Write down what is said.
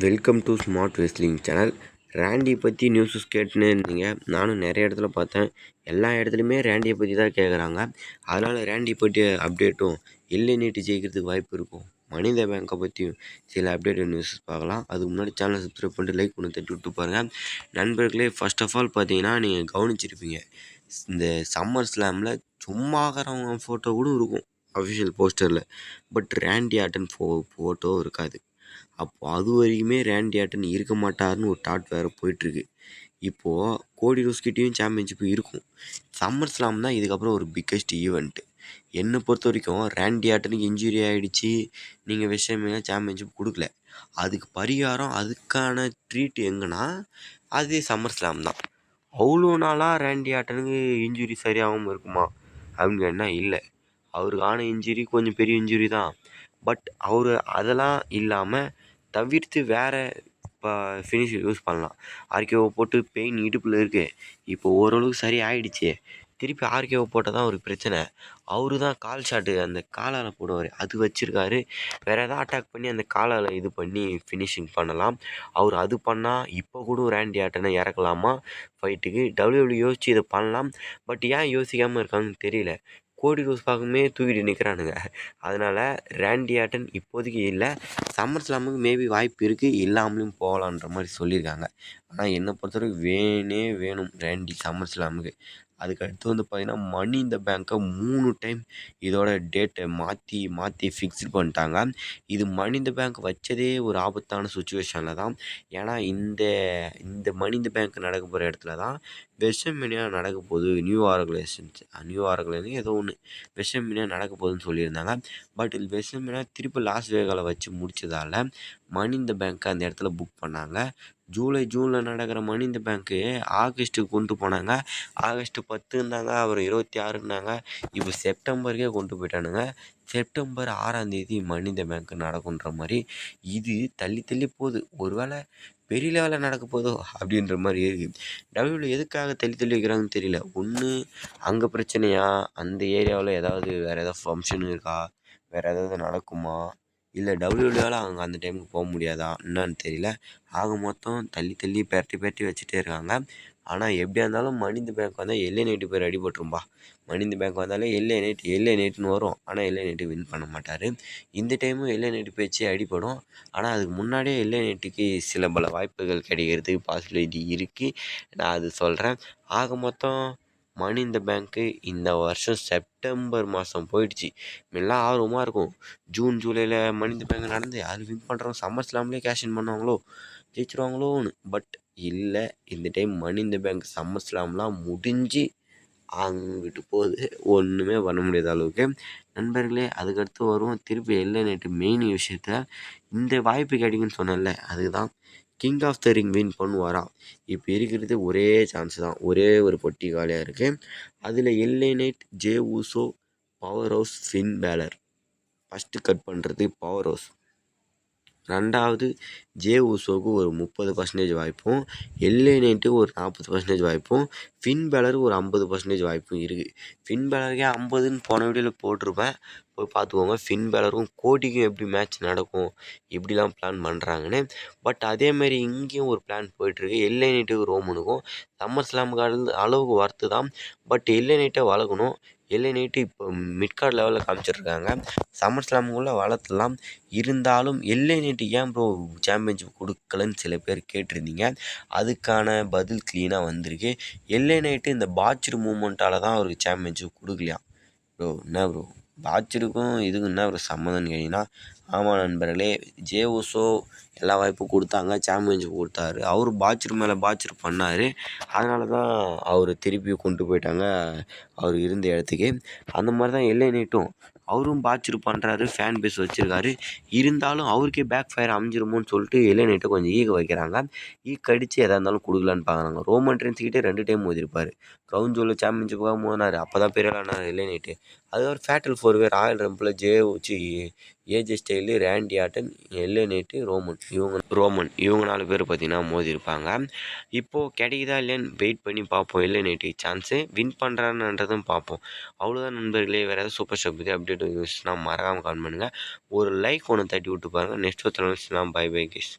Welcome to smart wrestling channel. Randy பற்றி newses கேட்டுன்னு இருந்தீங்க. நானும் நிறைய இடத்துல பார்த்தேன். எல்லா இடத்துலையுமே ரேண்டியை பற்றி தான் கேட்குறாங்க. அதனால் ரேண்டி பற்றி அப்டேட்டும் எல்லை நீட்டு ஜெயிக்கிறதுக்கு வாய்ப்பு இருக்கும். மனித பேங்கை பற்றியும் சில அப்டேட் நியூஸஸ் பார்க்கலாம். அதுக்கு முன்னாடி சேனலை சப்ஸ்கிரைப் பண்ணிட்டு லைக் பண்ணி தட்டி விட்டு பாருங்கள். நண்பர்களே, ஃபர்ஸ்ட் ஆஃப் ஆல் பார்த்தீங்கன்னா நீங்கள் கவனிச்சிருப்பீங்க, இந்த சம்மர் ஸ்லாமில் சும்மாக்கிறவங்க ஃபோட்டோ கூட இருக்கும் அஃபிஷியல் போஸ்டரில். பட் ரேண்டி ஆட்டன் ஃபோட்டோ இருக்காது. அப்போ அது வரைக்குமே ரேண்டி ஆட்டன் இருக்க மாட்டார்னு ஒரு தாட் வேறு போயிட்டுருக்கு. இப்போது கோடி ரோஸ்கிட்டையும் சாம்பியன்ஷிப் இருக்கும். சம்மர் ஸ்லாம் தான் இதுக்கப்புறம் ஒரு பிக்கஸ்ட் ஈவெண்ட்டு. என்னை பொறுத்த வரைக்கும் ரேண்டி ஆட்டனுக்கு இன்ஜுரி ஆகிடுச்சு, நீங்கள் விஷயமே சாம்பியன்ஷிப் கொடுக்கல. அதுக்கு பரிகாரம், அதுக்கான ட்ரீட் எங்கன்னா அது சம்மர் ஸ்லாம் தான். அவ்வளோ நாளாக ரேண்டி ஆட்டனுக்கு இன்ஜுரி சரியாகவும் இருக்குமா அப்படின்னு கேட்டால் இல்லை. அவருக்கான இன்ஜுரி கொஞ்சம் பெரிய இன்ஜுரி தான். பட் அவர் அதெல்லாம் இல்லாமல் தவிர்த்து வேறு இப்போ ஃபினிஷ் யூஸ் பண்ணலாம். ஆர்கேஓ போட்டு பெயின் இடுப்பில் இருக்குது. இப்போ ஓரளவுக்கு சரி ஆகிடுச்சு. திருப்பி ஆர்கேஓ போட்டால் தான் ஒரு பிரச்சனை. அவரு தான் கால் ஷாட்டு அந்த காலால் போடுவார், அது வச்சுருக்காரு. வேறு எதாவது அட்டாக் பண்ணி அந்த காலால் இது பண்ணி ஃபினிஷிங் பண்ணலாம். அவர் அது பண்ணால் இப்போ கூட ரேண்டி ஆட்டனை இறக்கலாமா ஃபைட்டுக்கு? டபிள்யூடபிள்யூ யோசிச்சு இதை பண்ணலாம். பட் ஏன் யோசிக்காமல் இருக்காங்கன்னு தெரியல. கோடி ரோஸ் பார்க்குமே தூக்கிட்டு நிற்கிறானுங்க. அதனால் ரேண்டி ஆட்டன் இப்போதைக்கு இல்லை. சம்மர் ஸ்லாமுக்கு மேபி வாய்ப்பு இருக்குது, இல்லாமலும் போகலான்ற மாதிரி சொல்லியிருக்காங்க. ஆனால் என்னை பொறுத்தவரைக்கும் வேணும் ரேண்டி சம்மர் ஸ்லாமுக்கு. அதுக்கு அடுத்து வந்து பார்த்திங்கன்னா, மணி இந்த பேங்கை 3 டைம் இதோட டேட்டை மாற்றி ஃபிக்ஸ்டு பண்ணிட்டாங்க. இது மணி இந்த பேங்க் வச்சதே ஒரு ஆபத்தான சுச்சுவேஷனில் தான். ஏன்னா இந்த மணி இந்த பேங்க் நடக்க போகிற இடத்துல தான் வெஸ்டர்மீனியா நடக்க போகுது. நியூ ஆர்கலேருந்து ஏதோ ஒன்று வெஸ்டர்மீனியா நடக்க போகுதுன்னு சொல்லியிருந்தாங்க. பட் இது வெஸ்டர்மீனியா திருப்பி லாஸ் வேகாவில் வச்சு முடித்ததால் மணி இந்த பேங்க்கை அந்த இடத்துல புக் பண்ணாங்க. ஜூனில் நடக்கிற மணி இந்த பேங்க்கு ஆகஸ்ட்டுக்கு கொண்டு போனாங்க. ஆகஸ்ட்டு 10 இருந்தாங்க, அப்புறம் 26ன்னாங்க. இப்போ செப்டம்பருக்கே கொண்டு போயிட்டானுங்க. செப்டம்பர் 6ஆம் தேதி மணி இந்த பேங்க் நடக்குன்ற மாதிரி இது தள்ளி போகுது. ஒரு வேளை பெரிய லெவலில் நடக்க போதோ அப்படின்ற மாதிரி இருக்குது. டபிள்யூ எதுக்காக தள்ளி வைக்கிறாங்கன்னு தெரியல. ஒன்று அங்கே பிரச்சனையா, அந்த ஏரியாவில் ஏதாவது வேறு ஏதாவது ஃபங்க்ஷன் இருக்கா, வேறு ஏதாவது நடக்குமா, இல்லை டபிள்யூடபிள்யூவால் அவங்க அந்த டைமுக்கு போக முடியாதா என்னன்னு தெரியல. ஆக மொத்தம் தள்ளி பெரட்டி வச்சுட்டே இருக்காங்க. ஆனால் எப்படியா இருந்தாலும் மணி இந்த பேங்க் வந்தால் எல்ஏ நைட்டு பேர் அடிபட்டுரும்பா. மணி இந்த பேங்க் வந்தாலே எல்ஏ நைட்டுன்னு வரும். ஆனால் எல்ஏ நைட்டு வின் பண்ண மாட்டார். இந்த டைமும் எல்ஏ நைட்டு பேச்சு அடிபடும். ஆனால் அதுக்கு முன்னாடியே எல்ஏ நைட்டுக்கு சில பல வாய்ப்புகள் கிடைக்கிறதுக்கு பாசிபிலிட்டி இருக்குது. நான் அது சொல்கிறேன். ஆக மொத்தம் மணி இந்த பேங்க்கு இந்த வருஷம் செப்டம்பர் மாதம் போயிடுச்சு. முன்னெல்லாம் ஆர்வமாக இருக்கும். ஜூன் ஜூலையில் மணி இந்த பேங்க் நடந்து அது வின் பண்ணுறோம், சம்மர் ஸ்லாம்லேயே கேஷ் பண்ணுவாங்களோ, ஜெயிச்சிருவாங்களோன்னு. பட் இல்லை, இந்த டைம் மணி இந்த பேங்க் சம்மர் ஸ்லாம்லாம் முடிஞ்சு அங்கிட்டு போகுது. ஒன்றுமே பண்ண முடியாத அளவுக்கு. நண்பர்களே, அதுக்கடுத்து வருவோம் திருப்பி எல்ஏ நைட்டு மெயின் விஷயத்தில். இந்த வாய்ப்பு கிடைக்குன்னு சொன்னேன்ல, அதுதான் king of the ring win பண்ணுவாரா? இப்போ இருக்கிறது ஒரே சான்ஸ் தான். ஒரே ஒரு பொட்டி காலியாக இருக்குது. அதில் எல்ஏ night, J Uso, power house, fin baler. First cut பண்ணுறது பவர் ஹவுஸ். ரெண்டாவது ஜே ஊசோவுக்கு ஒரு 30% வாய்ப்பும், எல்ஏ நைட்டுக்கு ஒரு 40% வாய்ப்பும், ஃபின் பேலர் ஒரு 50% வாய்ப்பும் இருக்குது. ஃபின் பேலருக்கே 50ன்னு போன வீடியோவில் போட்டிருப்பேன், போய் பார்த்துக்கோங்க. ஃபின் பேலருக்கும் கோடிக்கும் எப்படி மேட்ச் நடக்கும், எப்படிலாம் பிளான் பண்ணுறாங்கன்னு. பட் அதேமாரி இங்கேயும் ஒரு பிளான் போயிட்டுருக்கு. எல்ஏ நைட்டுக்கு ரோமனுக்கும் சம்மர் ஸ்லாமுக்கு அளவுக்கு ஒர்த்து தான். பட் எல்ஏ நைட்டை வளர்க்கணும். எல்ஏ நைட்டு இப்போ மிட்கார்ட் லெவலில் காமிச்சிட்ருக்காங்க. சம்மர் ஸ்லாமுக்குள்ளே வளர்த்தலாம். இருந்தாலும் எல்ஏ நைட்டு ஏன் ப்ரோ சாம்பியன்ஷிப் கொடுக்கலன்னு சில பேர் கேட்டிருந்தீங்க. அதுக்கான பதில் க்ளீனாக வந்திருக்கு. எல்ஏ நைட்டு இந்த பாட்சர் மூமெண்ட்டால் தான் அவருக்கு சாம்பியன்ஷிப் கொடுக்கலையாம். ப்ரோ என்ன ப்ரோ பாட்சருக்கும் இதுக்கும் என்ன ஒரு சம்மந்தம்னு கேட்டிங்கன்னா, ஆமாம் நண்பர்களே, ஜே ஊசோ எல்லா வாய்ப்பும் கொடுத்தாங்க, சாம்பியன்ஷிப் கொடுத்தாரு. அவர் பாட்சர் மேலே பாட்சர் பண்ணார். அதனால தான் அவர் திருப்பி கொண்டு போயிட்டாங்க அவர் இருந்த இடத்துக்கு. அந்த மாதிரி தான் எல்ஏ நைட்டும் அவரும் பாட்சர் பண்ணுறாரு, ஃபேன் பேஸ் வச்சுருக்காரு. இருந்தாலும் அவருக்கே பேக் ஃபயர் அமைஞ்சிருமோன்னு சொல்லிட்டு எல்ஏ நைட்டை கொஞ்சம் ஈக வைக்கிறாங்க. அடித்து எதாக இருந்தாலும் கொடுக்கலான்னு பார்க்குறாங்க. ரோமன் ரெயின்ஸ்கிட்டே 2 டைம் மோதிருப்பார். க்ரௌன் ஜுவல் சாம்பியன்ஷிப்புக்காக மோதினார். அப்போ தான் பெரிய ஆளானார் எல்ஏ நைட்டு. அது ஒரு ஃபேட்டல் 4-வே royal rumble AJ Styles, Randy Orton, LA Knight, Roman இவங்க 4 பேர் பார்த்திங்கன்னா மோதிருப்பாங்க. இப்போது கிடைக்குதா இல்லையான்னு வெயிட் பண்ணி பார்ப்போம். எல்ஏ நைட்டுக்கு சான்ஸு வின் பண்ணுறான்றதும் பார்ப்போம். அவ்வளோதான் நண்பர்களே. வேறு ஏதாவது சூப்பர் ஸ்டார் பற்றி அப்டேட் நியூஸ்னால் மறக்காமல் கால் பண்ணுங்கள். ஒரு லைக் ஒன்று தட்டி விட்டு பாருங்கள். நெக்ஸ்ட் ஒருத்தர் பை கேஸ்.